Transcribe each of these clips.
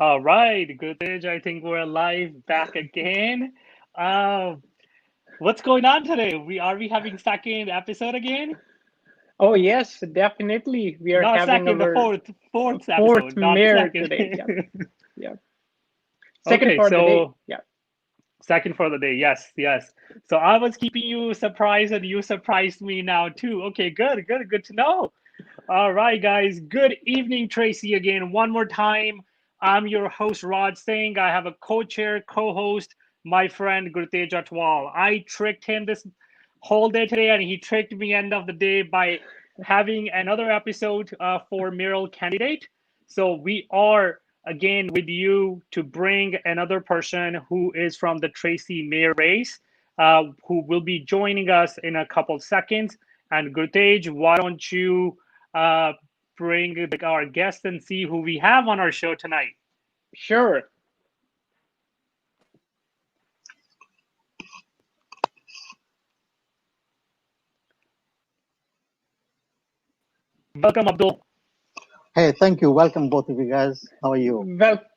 All right, good age. I think we're live back again. Uh, what's going on today? We having second episode again? Oh, yes, definitely. We are Not having second, the our fourth fourth episode, not the mayor second. today. Yeah, yeah. Second Okay, for the day. so Yeah, second for the day. Yes, yes. So I was keeping you surprised, and you surprised me now too. Okay, good to know. All right, guys. Good evening, Tracy. Again, one more time. I'm your host, Raj Singh. I have a co-chair, co-host, my friend Gurtej Atwal. I tricked him this whole day today, and he tricked me end of the day by having another episode for mayoral candidate. So we are again with you to bring another person who is from the Tracy mayor race, who will be joining us in a couple seconds. And Gurtej, why don't you uh, bring our guest and see who we have on our show tonight? sure. Welcome, Abdul. Hey, thank you. Welcome, both of you guys. How are you?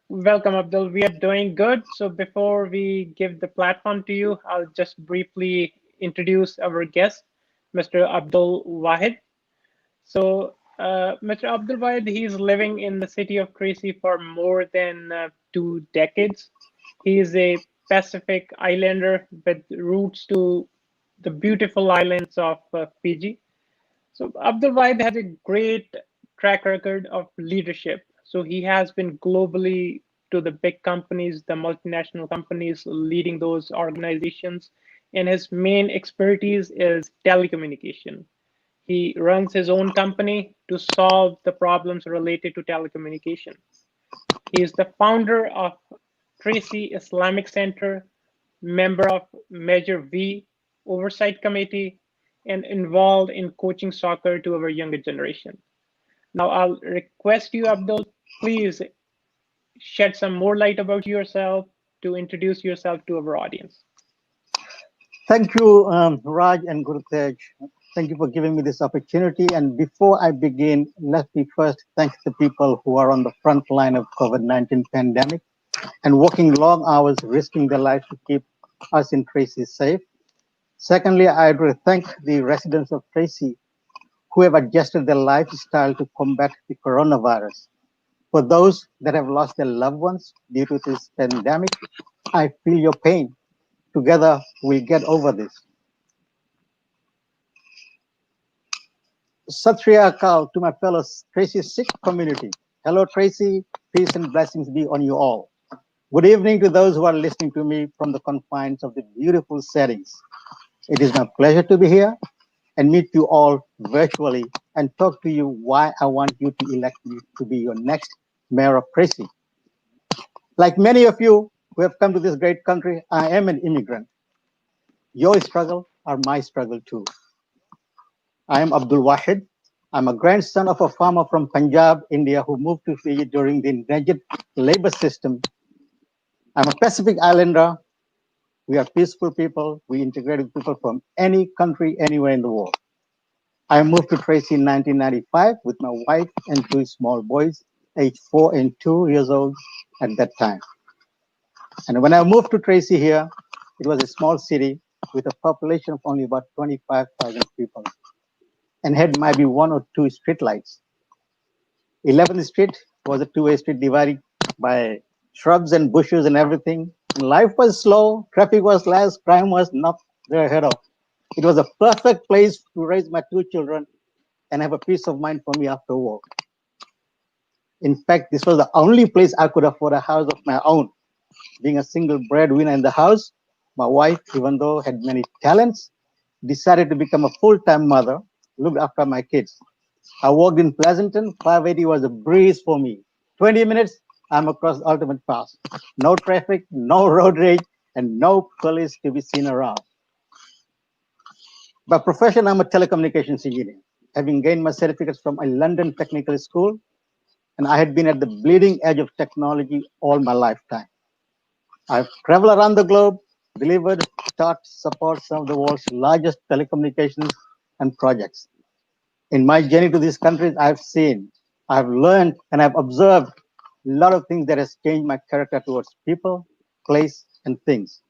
Welcome, Abdul. We are doing good. So before we give the platform to you, I'll just briefly introduce our guest, Mr. Abdul Wahid. So, Mr. Abdul Wahid, he's living in the city of Tracy for more than 2 decades. He is a Pacific Islander with roots to the beautiful islands of Fiji. So Abdul Wahid has a great track record of leadership. So he has been globally to the big companies, the multinational companies, leading those organizations. And his main expertise is telecommunication. He runs his own company to solve the problems related to telecommunication. He is the founder of Tracy Islamic Center, member of Measure V Oversight Committee, and involved in coaching soccer to our younger generation. Now, I'll request you, Abdul, please shed some more light about yourself to introduce yourself to our audience. Thank you, Raj and Guru Tej. Thank you for giving me this opportunity. And before I begin, let me first thank the people who are on the front line of COVID-19 pandemic and working long hours, risking their lives to keep us in Tracy safe. Secondly, I'd really thank the residents of Tracy who have adjusted their lifestyle to combat the coronavirus. For those that have lost their loved ones due to this pandemic, I feel your pain. Together, we'll get over this. Sat Sri Akal to my fellow Tracy Sikh community. Hello, Tracy. Peace and blessings be on you all. Good evening to those who are listening to me from the confines of the beautiful settings. It is my pleasure to be here and meet you all virtually and talk to you why I want you to elect me to be your next mayor of Tracy. Like many of you who have come to this great country, I am an immigrant. Your struggle are my struggle too. I am Abdul Wahid. I'm a grandson of a farmer from Punjab, India, who moved to Fiji during the rigid labor system. I'm a Pacific Islander. We are peaceful people. We integrate with people from any country, anywhere in the world. I moved to Tracy in 1995 with my wife and two small boys, aged 4 and 2 years old at that time. And when I moved to Tracy here, it was a small city with a population of only about 25,000 people and had maybe one or two street lights. 11th Street was a two-way street divided by shrubs and bushes and everything. Life was slow, traffic was less, crime was not there ahead of. It was a perfect place to raise my two children and have a peace of mind for me after work. In fact, this was the only place I could afford a house of my own. Being a single breadwinner in the house, my wife, even though had many talents, decided to become a full-time mother, looked after my kids. I worked in Pleasanton. 580 was a breeze for me. 20 minutes, I'm across the ultimate pass. No traffic, no road rage, and no police to be seen around. By profession, I'm a telecommunications engineer, having gained my certificates from a London technical school, and I had been at the bleeding edge of technology all my lifetime. I've traveled around the globe, delivered, taught, support some of the world's largest telecommunications and projects. In my journey to these countries, I've seen, I've learned, and I've observed A lot of things that has changed my character towards people, place, and things.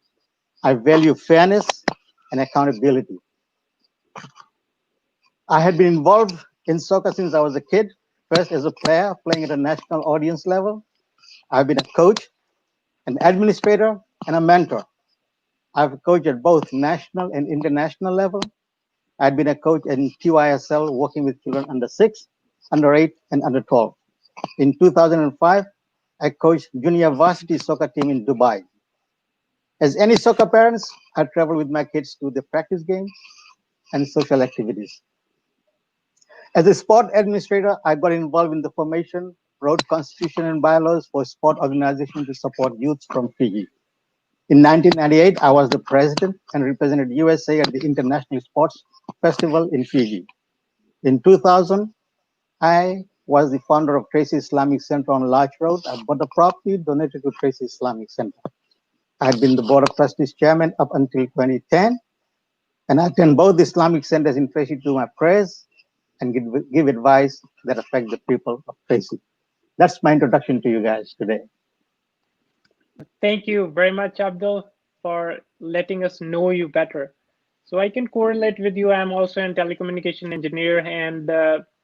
I value fairness and accountability. I had been involved in soccer since I was a kid, first as a player playing at a national audience level. I've been a coach, an administrator, and a mentor. I've coached at both national and international level. I'd been a coach in QISL working with children under 6, under 8, and under 12. In 2005, I coached junior varsity soccer team in Dubai. As any soccer parents, I travel with my kids to the practice games and social activities. As a sport administrator, I got involved in the formation, wrote constitution and bylaws for sport organizations to support youths from Fiji. In 1998, I was the president and represented USA at the International Sports Festival in Fiji. In 2000, I was the founder of Tracy Islamic Center on Larch Road. I bought the property, donated to Tracy Islamic Center. I had been the Board of Trustees chairman up until 2010, and I attend both Islamic centers in Tracy to my prayers and give advice that affect the people of Tracy. That's my introduction to you guys today. Thank you very much, Abdul, for letting us know you better. So I can correlate with you. I'm also a telecommunication engineer, and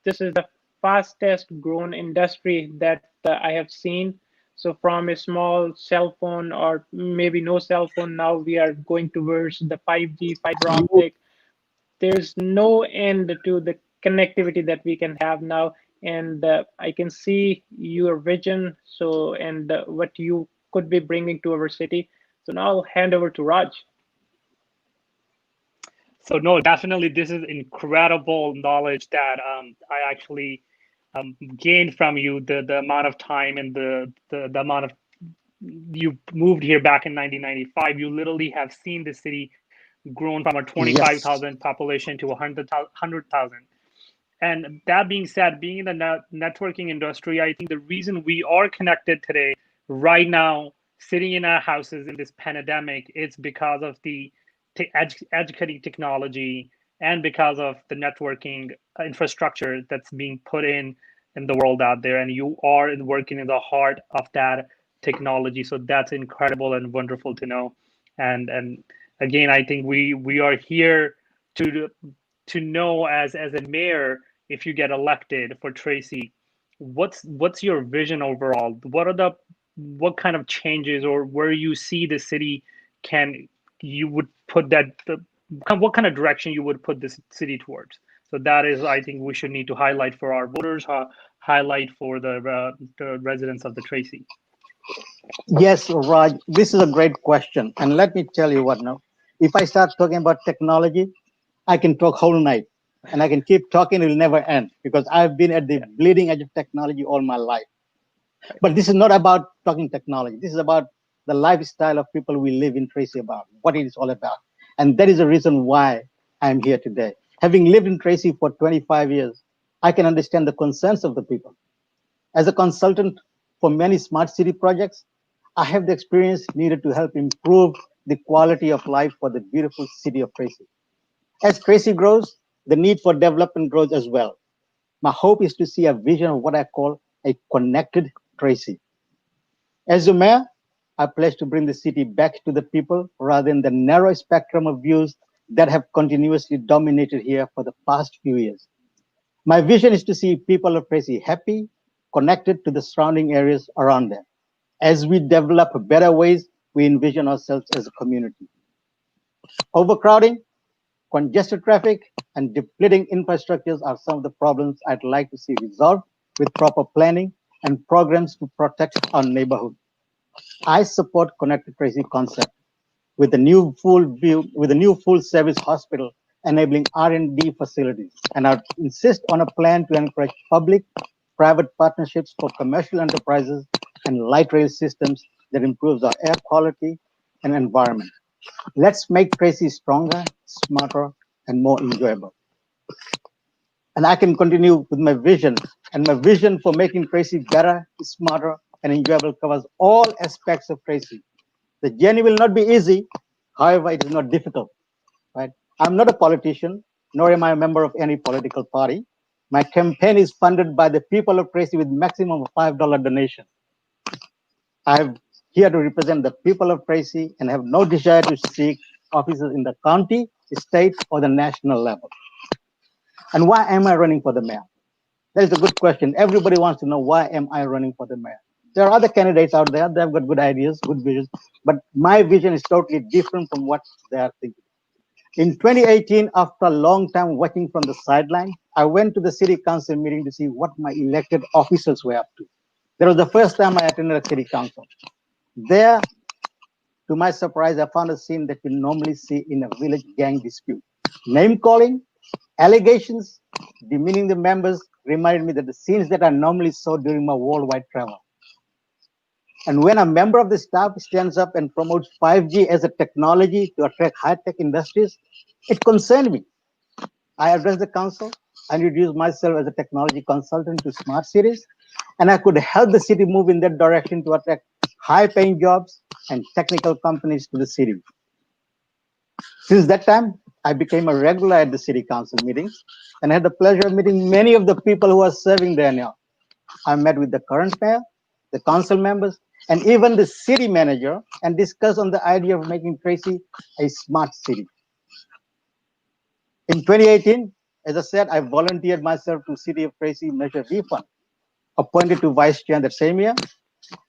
this is the fastest grown industry that I have seen. So from a small cell phone or maybe no cell phone, now we are going towards the 5G fiber optic. There's no end to the connectivity that we can have now, and I can see your vision, so and what you could be bringing to our city. So now I'll hand over to Raj. So no, definitely this is incredible knowledge that I actually gained from you. The amount of time and the amount of you moved here back in 1995. You literally have seen the city grown from a Yes. 25,000 population to 100,000. And that being said, being in the networking industry, I think the reason we are connected today, right now, sitting in our houses in this pandemic, it's because of the educating technology and because of the networking infrastructure that's being put in the world out there. And you are working in the heart of that technology. So that's incredible and wonderful to know. And again, I think we are here to know as a mayor, if you get elected for Tracy, what's your vision overall? What kind of changes or where you see the city can you would put that what kind of direction you would put this city towards? So that is, I think, we should need to highlight for our voters, highlight for the residents of the Tracy. Yes, Raj, this is a great question. And let me tell you what now. If I start talking about technology, I can talk whole night and I can keep talking, it'll never end because I've been at the Yeah. bleeding edge of technology all my life. But this is not about talking technology. This is about the lifestyle of people we live in Tracy about, what it is all about. And that is the reason why I'm here today. Having lived in Tracy for 25 years, I can understand the concerns of the people. As a consultant for many smart city projects, I have the experience needed to help improve the quality of life for the beautiful city of Tracy. As Tracy grows, the need for development grows as well. My hope is to see a vision of what I call a connected Tracy. As the mayor, I pledge to bring the city back to the people rather than the narrow spectrum of views that have continuously dominated here for the past few years. My vision is to see people of Tracy happy, connected to the surrounding areas around them. As we develop better ways, we envision ourselves as a community. Overcrowding, congested traffic, and depleting infrastructures are some of the problems I'd like to see resolved with proper planning and programs to protect our neighborhood. I support Connected Tracy concept with a new full service hospital enabling R&D facilities, and I insist on a plan to encourage public private partnerships for commercial enterprises and light rail systems that improves our air quality and environment. Let's make Tracy stronger, smarter, and more enjoyable. And I can continue with my vision. And my vision for making Tracy better, smarter, and enjoyable covers all aspects of Tracy. The journey will not be easy, however, it is not difficult. Right? I'm not a politician, nor am I a member of any political party. My campaign is funded by the people of Tracy with maximum of $5 donation. I'm here to represent the people of Tracy and have no desire to seek offices in the county, state, or the national level. And why am I running for the mayor? That is a good question. Everybody wants to know, why am I running for the mayor? There are other candidates out there. They've got good ideas, good visions, but my vision is totally different from what they are thinking. In 2018, after a long time watching from the sideline, I went to the city council meeting to see what my elected officers were up to. That was the first time I attended a city council. There, to my surprise, I found a scene that you normally see in a village gang dispute. Name calling, allegations, demeaning the members reminded me that the scenes that I normally saw during my worldwide travel. And when a member of the staff stands up and promotes 5G as a technology to attract high-tech industries, it concerned me. I addressed the council. I introduced myself as a technology consultant to smart cities, and I could help the city move in that direction to attract high-paying jobs and technical companies to the city. Since that time, I became a regular at the city council meetings and had the pleasure of meeting many of the people who are serving there now. I met with the current mayor, the council members, and even the city manager and discussed on the idea of making Tracy a smart city. In 2018, as I said, I volunteered myself to City of Tracy Measure V Fund, appointed to vice chair that same year.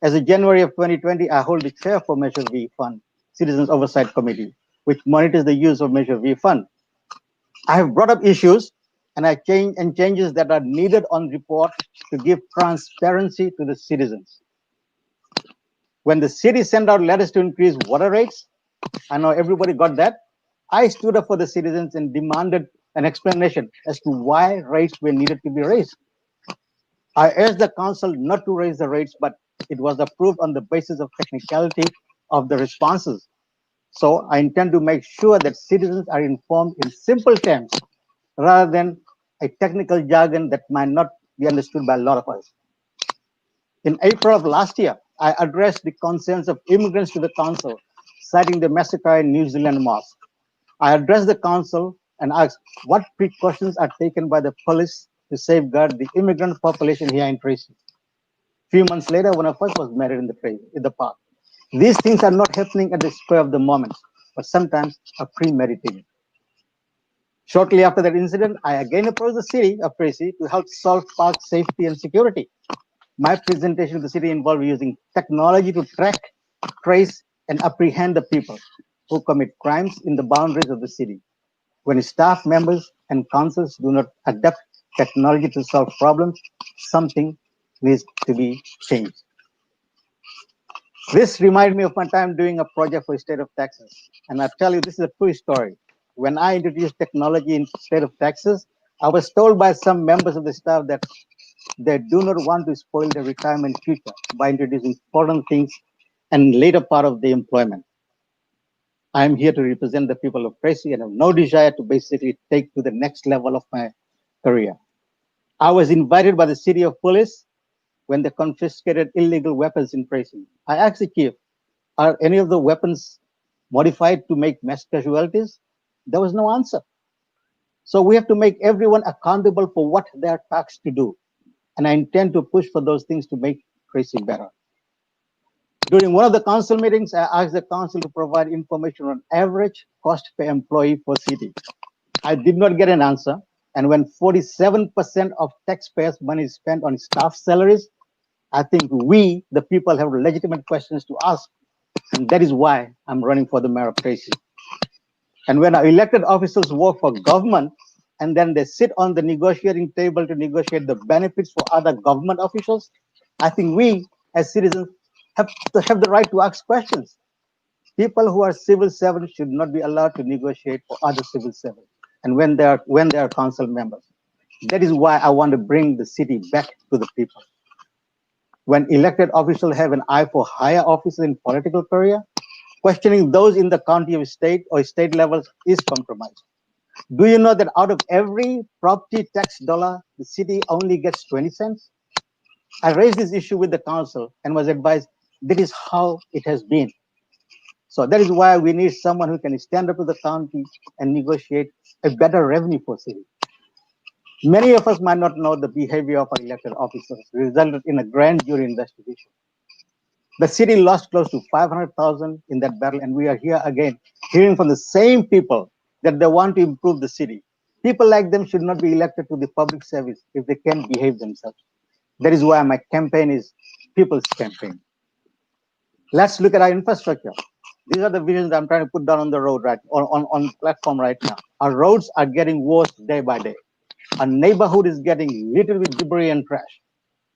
As of January of 2020, I hold the chair for Measure V Fund, Citizens Oversight Committee, which monitors the use of Measure V Fund. I have brought up issues and changes that are needed on report to give transparency to the citizens. When the city sent out letters to increase water rates, I know everybody got that. I stood up for the citizens and demanded an explanation as to why rates were needed to be raised. I urged the council not to raise the rates, but it was approved on the basis of technicality of the responses. So I intend to make sure that citizens are informed in simple terms rather than a technical jargon that might not be understood by a lot of us. In April of last year, I addressed the concerns of immigrants to the council, citing the massacre in New Zealand mosque. I addressed the council and asked what precautions are taken by the police to safeguard the immigrant population here in Tracy. A few months later, one of us was married in the park. These things are not happening at the spur of the moment, but sometimes are premeditated. Shortly after that incident, I again approached the city of Tracy to help solve park safety and security. My presentation to the city involved using technology to track, trace, and apprehend the people who commit crimes in the boundaries of the city. When staff members and councils do not adapt technology to solve problems, something needs to be changed. This reminded me of my time doing a project for the state of Texas. And I tell you, this is a true story. When I introduced technology in the state of Texas, I was told by some members of the staff that they do not want to spoil their retirement future by introducing foreign things and later part of the employment. I am here to represent the people of Tracy and have no desire to basically take to the next level of my career. I was invited by the city of police when they confiscated illegal weapons in Tracy. I asked the chief, are any of the weapons modified to make mass casualties? There was no answer. So we have to make everyone accountable for what they are tasked to do. And I intend to push for those things to make Tracy better. During one of the council meetings, I asked the council to provide information on average cost per employee per city. I did not get an answer. And when 47% of taxpayers' money is spent on staff salaries, I think we, the people, have legitimate questions to ask. And that is why I'm running for the mayor of Tracy. And when our elected officials work for government and then they sit on the negotiating table to negotiate the benefits for other government officials, I think we as citizens have to have the right to ask questions. People who are civil servants should not be allowed to negotiate for other civil servants. And when they are council members, that is why I want to bring the city back to the people. When elected officials have an eye for higher offices in political career, questioning those in the county or state levels is compromise. Do you know that out of every property tax dollar, the city only gets 20 cents? I raised this issue with the council and was advised that is how it has been. So that is why we need someone who can stand up to the county and negotiate a better revenue for city. Many of us might not know the behavior of our elected officers resulted in a grand jury investigation. The city lost close to 500,000 in that battle, and we are here again, hearing from the same people that they want to improve the city. People like them should not be elected to the public service if they can behave themselves. That is why my campaign is people's campaign. Let's look at our infrastructure. These are the visions I'm trying to put down on the road, right, on platform right now. Our roads are getting worse day by day. Our neighborhood is getting littered with debris and trash.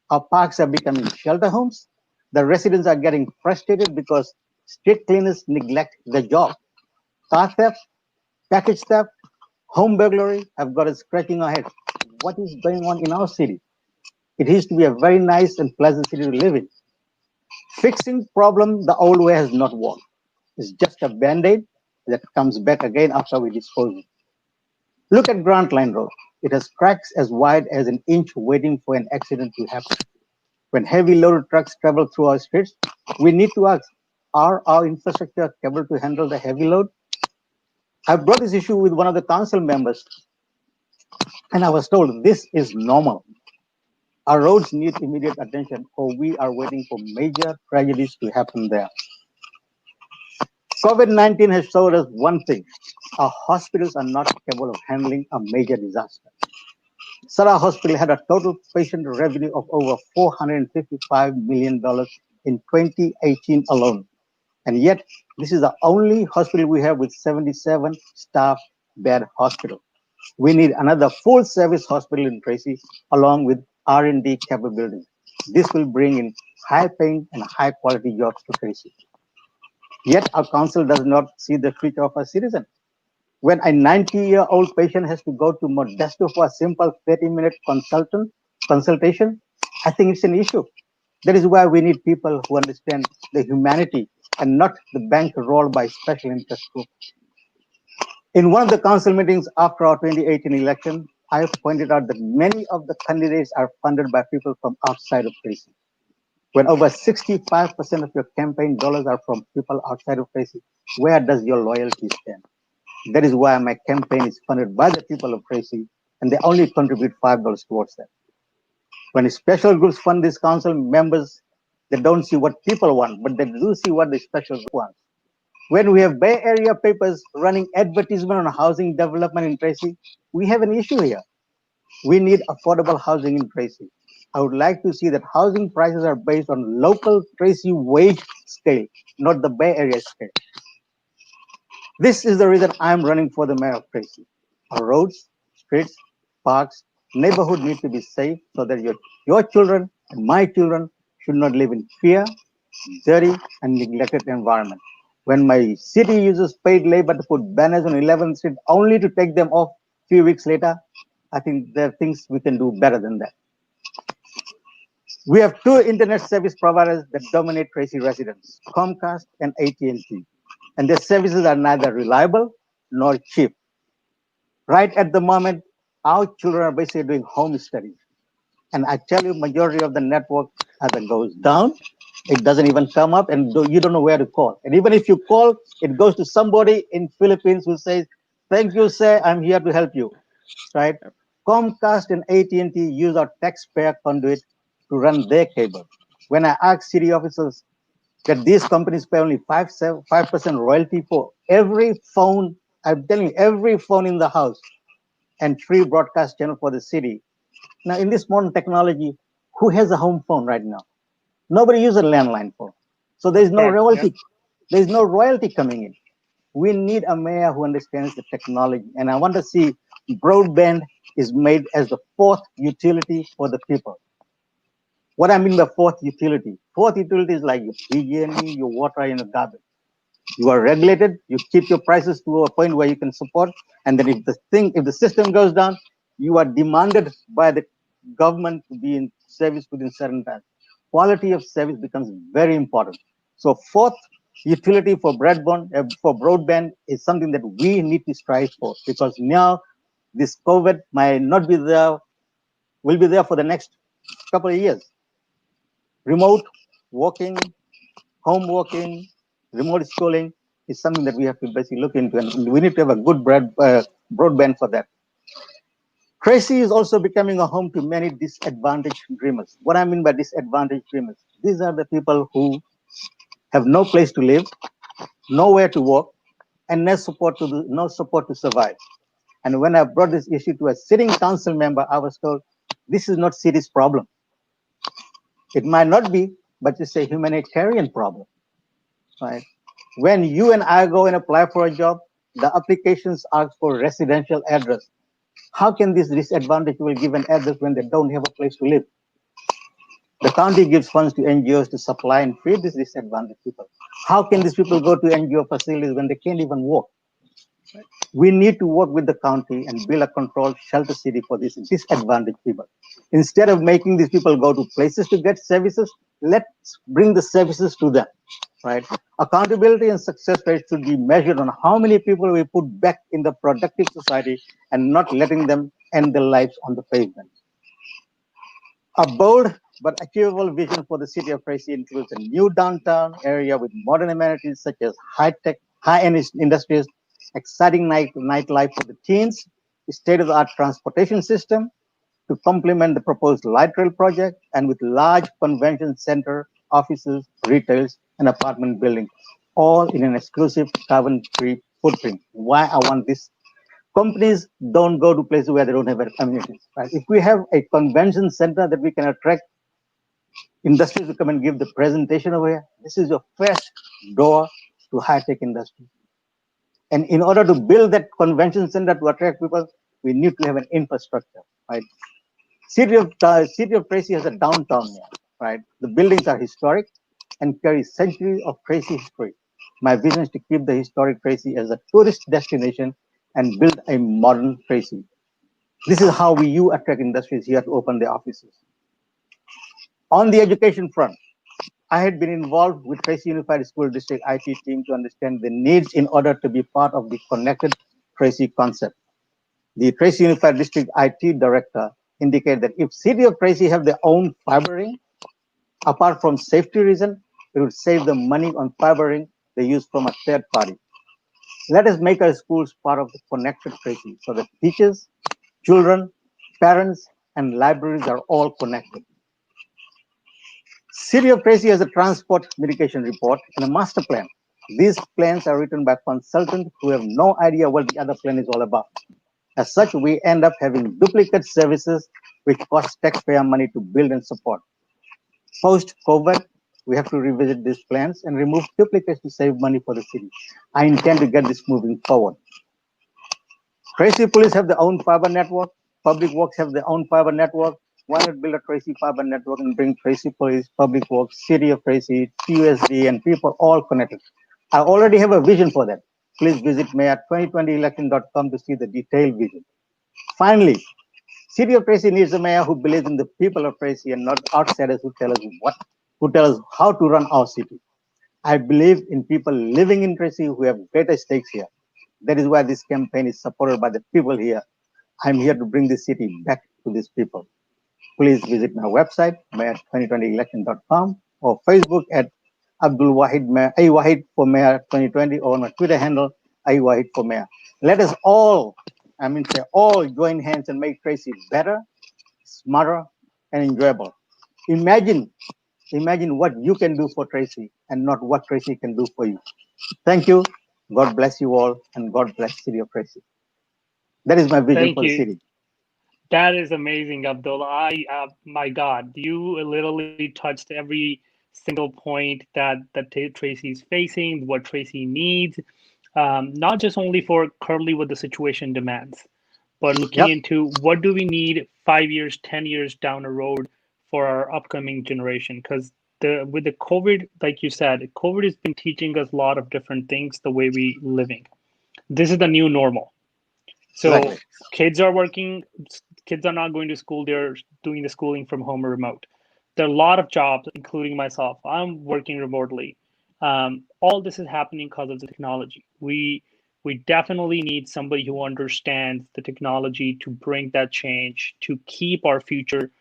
Our parks are becoming shelter homes. The residents are getting frustrated because street cleaners neglect their job. Car theft, package theft, home burglary have got us scratching our heads. What is going on in our city? It used to be a very nice and pleasant city to live in. Fixing problem the old way has not worked. It's just a band-aid that comes back again after we dispose it. Look at Grant Line Road. It has cracks as wide as an inch waiting for an accident to happen. When heavy loaded trucks travel through our streets, we need to ask, are our infrastructure capable to handle the heavy load? I brought this issue with one of the council members, and I was told this is normal. Our roads need immediate attention, or we are waiting for major tragedies to happen there. COVID-19 has showed us one thing. Our hospitals are not capable of handling a major disaster. Sarah Hospital had a total patient revenue of over $455 million in 2018 alone. And yet, this is the only hospital we have with 77 staff bed hospital. We need another full service hospital in Tracy along with R&D capabilities. This will bring in high paying and high quality jobs to Tracy. Yet our council does not see the future of our citizens. When a 90-year-old patient has to go to Modesto for a simple 30-minute consultation, I think it's an issue. That is why we need people who understand the humanity and not the bank rolled by special interest groups. In one of the council meetings after our 2018 election, I pointed out that many of the candidates are funded by people from outside of Tracy. When over 65% of your campaign dollars are from people outside of Tracy, where does your loyalty stand? That is why my campaign is funded by the people of Tracy, and they only contribute $5 towards that. When special groups fund these council members, they don't see what people want, but they do see what the special group wants. When we have Bay Area papers running advertisement on housing development in Tracy, we have an issue here. We need affordable housing in Tracy. I would like to see that housing prices are based on local Tracy wage scale, not the Bay Area scale. This is the reason I'm running for the mayor of Tracy. Our roads, streets, parks, neighborhood need to be safe so that your children and my children should not live in fear, dirty, and neglected environment. When my city uses paid labor to put banners on 11th Street only to take them off a few weeks later, I think there are things we can do better than that. We have two internet service providers that dominate Tracy residents, Comcast and AT&T, and their services are neither reliable nor cheap. Right at the moment, our children are basically doing home studies. And I tell you, majority of the network either goes down, it doesn't even come up, and you don't know where to call. And even if you call, it goes to somebody in Philippines who says, "Thank you, sir, I'm here to help you." Right? Comcast and AT&T use our taxpayer conduit to run their cable. When I ask city officers that these companies pay only 5% royalty for every phone, I'm telling you, every phone in the house, and free broadcast channel for the city. Now, in this modern technology, who has a home phone right now? Nobody uses a landline phone. So there's no Correct. Yeah. royalty. There's no royalty coming in. We need a mayor who understands the technology. And I want to see broadband is made as the fourth utility for the people. What I mean by fourth utility? Fourth utility is like your PG&E, your water, and your garbage. You are regulated. You keep your prices to a point where you can support. And then if the system goes down, you are demanded by the government to be in service within certain time. Quality of service becomes very important. So fourth utility for broadband is something that we need to strive for, because now this COVID might not be there, will be there for the next couple of years. Remote working, home working, remote schooling is something that we have to basically look into, and we need to have a good broadband for that. Tracy is also becoming a home to many disadvantaged dreamers. What I mean by disadvantaged dreamers, these are the people who have no place to live, nowhere to work, and no support to survive. And when I brought this issue to a sitting council member, I was told, this is not city's problem. It might not be, but it's a humanitarian problem, right? When you and I go and apply for a job, the applications ask for residential address. How can these disadvantaged people give an address when they don't have a place to live? The county gives funds to NGOs to supply and feed these disadvantaged people. How can these people go to NGO facilities when they can't even walk? We need to work with the county and build a controlled shelter city for these disadvantaged people. Instead of making these people go to places to get services, let's bring the services to them, right? Accountability and success rates should be measured on how many people we put back in the productive society and not letting them end their lives on the pavement. A bold but achievable vision for the city of Tracy includes a new downtown area with modern amenities such as high-tech, high-end industries, exciting nightlife for the teens, state-of-the-art transportation system to complement the proposed light rail project, and with large convention center, offices, retails, and apartment buildings, all in an exclusive carbon-free footprint. Why I want this? Companies don't go to places where they don't have amenities, right? If we have a convention center that we can attract industries to come and give the presentation over here, this is your first door to high-tech industry. And in order to build that convention center to attract people, we need to have an infrastructure, right? City of Tracy has a downtown here, right? The buildings are historic and carry centuries of Tracy history. My vision is to keep the historic Tracy as a tourist destination and build a modern Tracy. This is how you attract industries here to open their offices. On the education front, I had been involved with Tracy Unified School District IT team to understand the needs in order to be part of the connected Tracy concept. The Tracy Unified District IT director indicated that if City of Tracy have their own fibering, apart from safety reason, it would save them money on fibering they use from a third party. Let us make our schools part of the connected Tracy so that teachers, children, parents, and libraries are all connected. City of Tracy has a transport mitigation report and a master plan. These plans are written by consultants who have no idea what the other plan is all about. As such, we end up having duplicate services which cost taxpayer money to build and support. Post-COVID, we have to revisit these plans and remove duplicates to save money for the city. I intend to get this moving forward. Tracy Police have their own fiber network. Public Works have their own fiber network. Why not build a Tracy fiber network and bring Tracy Police, Public Works, City of Tracy, TUSD, and people all connected? I already have a vision for that. Please visit mayor2020election.com to see the detailed vision. Finally, City of Tracy needs a mayor who believes in the people of Tracy and not outsiders who tell us how to run our city. I believe in people living in Tracy who have greater stakes here. That is why this campaign is supported by the people here. I'm here to bring this city back to these people. Please visit my website, mayor2020election.com, or Facebook at Abdul Wahid, A Wahid for Mayor 2020, or my Twitter handle, A Wahid for Mayor. Let us all, all join hands and make Tracy better, smarter, and enjoyable. Imagine what you can do for Tracy and not what Tracy can do for you. Thank you. God bless you all, and God bless City of Tracy. That is my vision Thank for the you. city. That is amazing, Abdul. My God, you literally touched every single point that Tracy is facing, what Tracy needs, not just only for currently what the situation demands, but looking Yep. into what do we need 5 years, 10 years down the road for our upcoming generation. Because with the COVID, like you said, COVID has been teaching us a lot of different things the way we living. This is the new normal. Exactly. So kids are working, kids are not going to school, they're doing the schooling from home or remote. There are a lot of jobs, including myself. I'm working remotely. All this is happening because of the technology. We definitely need somebody who understands the technology to bring that change, to keep our future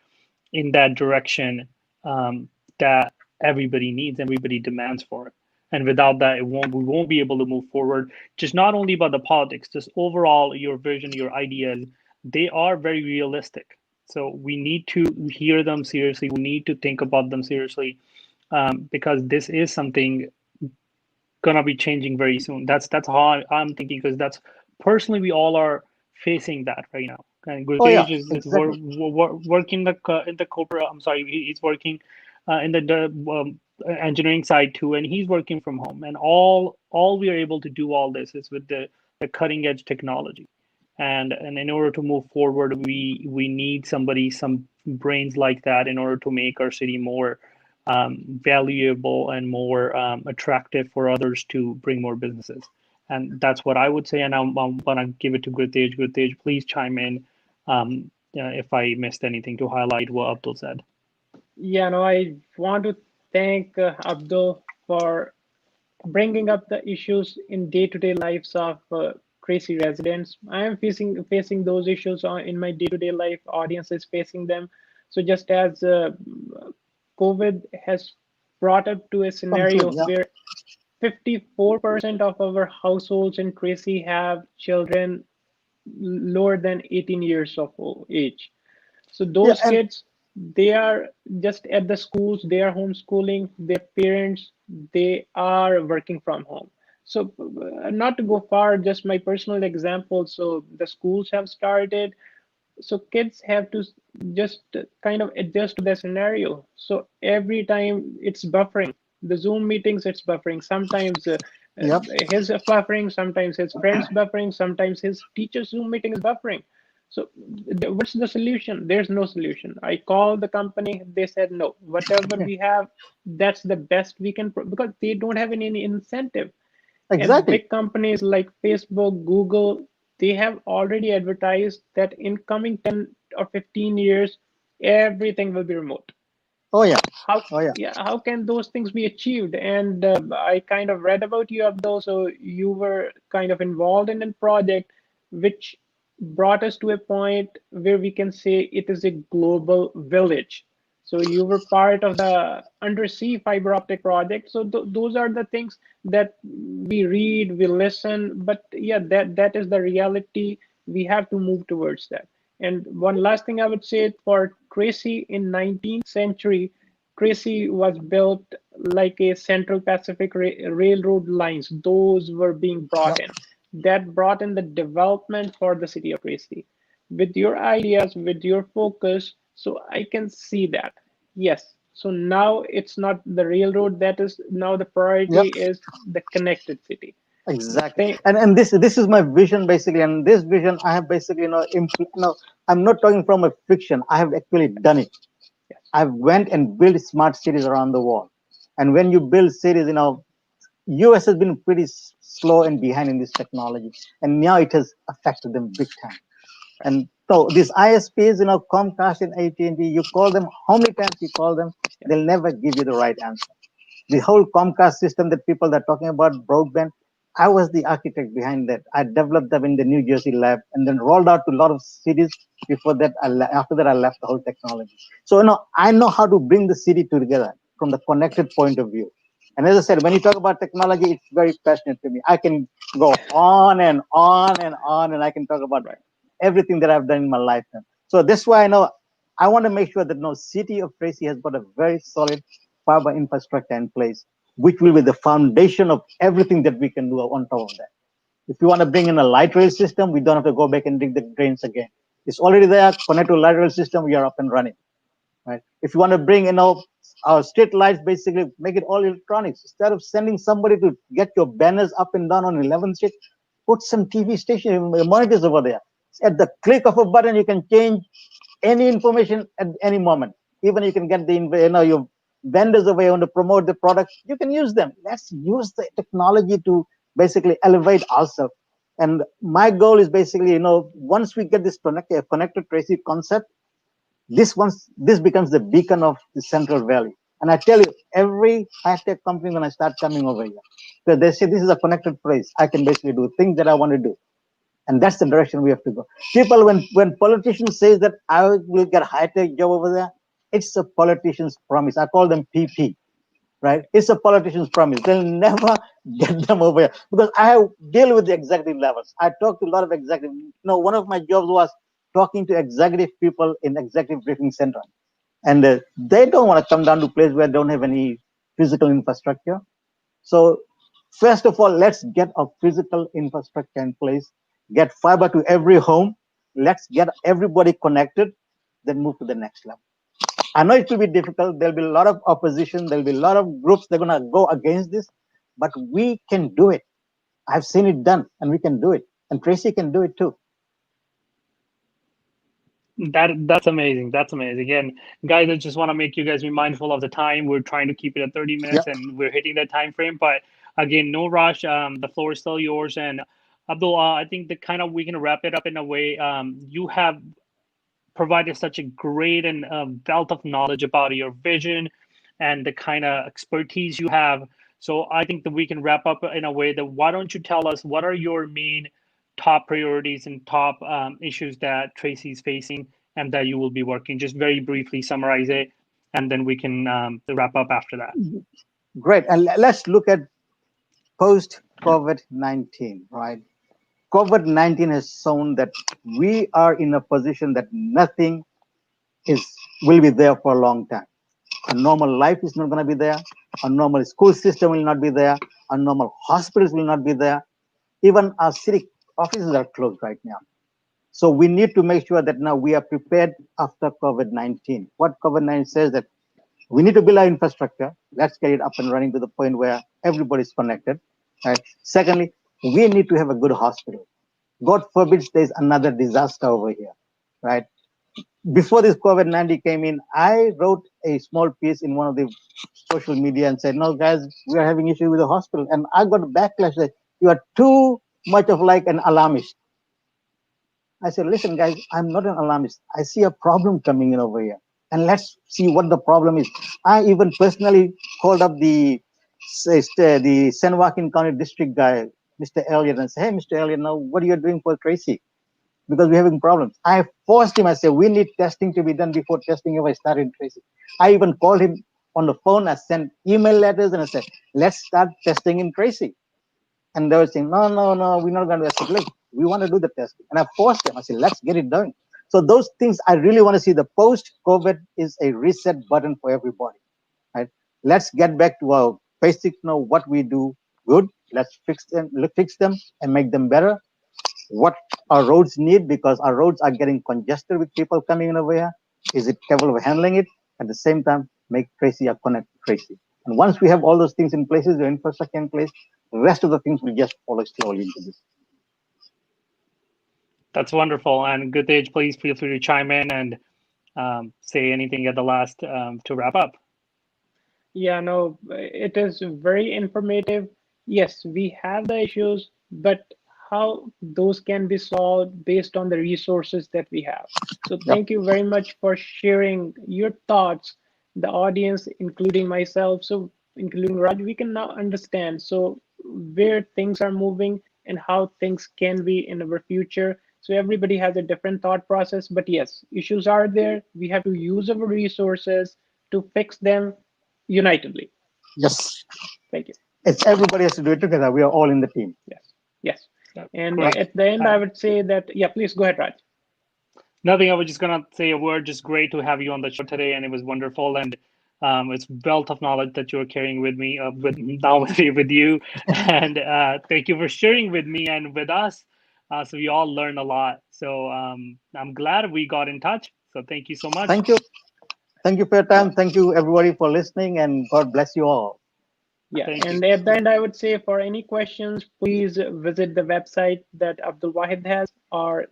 in that direction that everybody needs, everybody demands for it. And without that, we won't be able to move forward. Just not only about the politics, just overall your vision, your ideas, they are very realistic. So we need to hear them seriously. We need to think about them seriously because this is something. gonna be changing very soon. That's how I'm thinking, because that's personally we all are facing that right now. And Oh yeah, Gurtej exactly. working in the corporate. I'm sorry, he's working in the engineering side too, and he's working from home. And all we are able to do all this is with the cutting edge technology. And in order to move forward, we need somebody, some brains like that, in order to make our city more valuable and more attractive for others to bring more businesses. And that's what I would say. And I'm gonna give it to Gurtej. Gurtej, please chime in if I missed anything to highlight what Abdul said. Yeah, no, I want to thank Abdul for bringing up the issues in day-to-day lives of Tracy residents. I am facing those issues in my day-to-day life. Audience is facing them. So just as COVID has brought up to a Conclude. scenario Yeah, where 54% of our households in Tracy have children lower than 18 years of age. So yeah, those and kids, they are just at the schools, they are homeschooling, their parents, they are working from home. So not to go far, just my personal example. So the schools have started, so kids have to just kind of adjust to the scenario. So every time it's buffering, the Zoom meetings, it's buffering. Sometimes yep, his buffering, sometimes his friends buffering, sometimes his teacher's Zoom meeting is buffering. So what's the solution? There's no solution. I called the company, they said no. Whatever we have, that's the best we can, because they don't have any incentive. And exactly. big companies like Facebook, Google, they have already advertised that in coming 10 or 15 years, everything will be remote. Oh yeah, How, oh yeah, yeah, how can those things be achieved? And I kind of read about you, Abdul. So you were kind of involved in a project which brought us to a point where we can say it is a global village. So you were part of the undersea fiber optic project. So those are the things that we read, we listen, but yeah, that is the reality. We have to move towards that. And one last thing I would say for Tracy in 19th century, Tracy was built like a Central Pacific Railroad lines. Those were being brought yep. in. That brought in the development for the city of Tracy. With your ideas, with your focus, so I can see that. Yes. So now it's not the railroad that is now the priority Yep. is the connected city. Exactly. Thank, And this is my vision basically, and this vision I have basically I'm not talking from a fiction. I have actually done it. yes. I went and built smart cities around the world. And when you build cities, US has been pretty slow and behind in this technology, and now it has affected them big time. Right. And so these ISPs, Comcast and AT&T, you call them how many times you call them, Yeah. they'll never give you the right answer. The whole Comcast system that people are talking about, broadband, I was the architect behind that. I developed them in the New Jersey lab and then rolled out to a lot of cities. Before that, after that, I left the whole technology. So I know how to bring the city together from the connected point of view. And as I said, when you talk about technology, it's very passionate to me. I can go on and on and on, and I can talk about Right. everything that I've done in my lifetime. So that's why I want to make sure that city of Tracy has got a very solid fiber infrastructure in place, which will be the foundation of everything that we can do on top of that. If you want to bring in a light rail system, we don't have to go back and dig the drains again. It's already there. Connect to light rail system, we are up and running. Right? If you want to bring our street lights, basically make it all electronics. Instead of sending somebody to get your banners up and down on 11th Street, put some TV station monitors over there. At the click of a button, you can change any information at any moment. Even you can get your vendors over here want to promote the product. You can use them. Let's use the technology to basically elevate ourselves. And my goal is basically, once we get this connected Tracy concept, this becomes the beacon of the Central Valley. And I tell you, every high tech company when I start coming over here, because they say this is a connected place, I can basically do things that I want to do, and that's the direction we have to go. People, when politicians say that I will get high tech job over there, it's a politician's promise. I call them PP, right? It's a politician's promise. They'll never get them over here because I deal with the executive levels. I talk to a lot of executives. One of my jobs was talking to executive people in executive briefing center, and they don't want to come down to a place where they don't have any physical infrastructure. So First of all, let's get a physical infrastructure in place, get fiber to every home, let's get everybody connected, then move to the next level. I know it will be difficult. There'll be a lot of opposition. There'll be a lot of groups that are going to go against this, but we can do it. I've seen it done, and we can do it. And Tracy can do it too. That's amazing. That's amazing. And guys, I just want to make you guys be mindful of the time. We're trying to keep it at 30 minutes Yep. and we're hitting that time frame. But again, no rush. The floor is still yours. And Abdul, I think the kind of we can wrap it up in a way. You have provided such a great and wealth of knowledge about your vision and the kind of expertise you have. So I think that we can wrap up in a way that why don't you tell us what are your main top priorities and top issues that Tracy is facing and that you will be working? Just very briefly summarize it, and then we can wrap up after that. Great. And let's look at post COVID 19, right? COVID 19 has shown that we are in a position that nothing is will be there for a long time. A normal life is not going to be there. A normal school system will not be there. A normal hospitals will not be there. Even our city offices are closed right now. So we need to make sure that now we are prepared after COVID 19. What COVID 19 says that we need to build our infrastructure. Let's get it up and running to the point where everybody's connected. Right. Secondly, we need to have a good hospital. God forbid there's another disaster over here. Right. Before this COVID 19 came in, I wrote a small piece in one of the social media and said, no, guys, we are having issue with the hospital. And I got a backlash that you are too much of like an alarmist. I said, listen, guys, I'm not an alarmist. I see a problem coming in over here. And let's see what the problem is. I even personally called up the San Joaquin County District guy, Mr. Elliott, and said, hey, Mr. Elliott, now what are you doing for Tracy? Because we're having problems. I forced him. I said, we need testing to be done before testing ever started in Tracy. I even called him on the phone. I sent email letters and I said, let's start testing in Tracy. And they were saying, no, no, no, we're not going to do it. Look, we want to do the testing. And I forced them. I said, let's get it done. So those things I really want to see. The post-COVID is a reset button for everybody. Right? Let's get back to our basic, what we do good. Let's fix them and make them better. What our roads need, because our roads are getting congested with people coming in over here. Is it capable of handling it? At the same time, make Tracy a connect Tracy. And once we have all those things in places, the infrastructure in place, the rest of the things will just follow slowly into this. That's wonderful. And good age, please feel free to chime in and say anything at the last to wrap up. Yeah, no, it is very informative. Yes, we have the issues, but how those can be solved based on the resources that we have. So Yep. thank you very much for sharing your thoughts, the audience, including myself. So including Raj, we can now understand so where things are moving and how things can be in our future. So everybody has a different thought process, but yes, issues are there. We have to use our resources to fix them unitedly. Yes. Thank you. It's everybody has to do it together. We are all in the team. Yes. Yes. And Great. at the end, I would say that, yeah, please go ahead, Raj. Nothing. I was just gonna say a word. Just great to have you on the show today, and it was wonderful. And it's wealth of knowledge that you're carrying with me, with now with you. And thank you for sharing with me and with us. So we all learn a lot. So I'm glad we got in touch. So thank you so much. Thank you. Thank you for your time. Yeah. Thank you, everybody, for listening, and God bless you all. Yeah. Thank And you. at the end, I would say for any questions, please visit the website that Abdul Wahid has or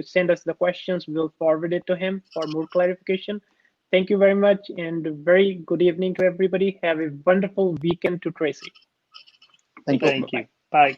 send us the questions. We'll forward it to him for more clarification. Thank you very much and very good evening to everybody. Have a wonderful weekend to Tracy. Thank you. Thank you. Bye.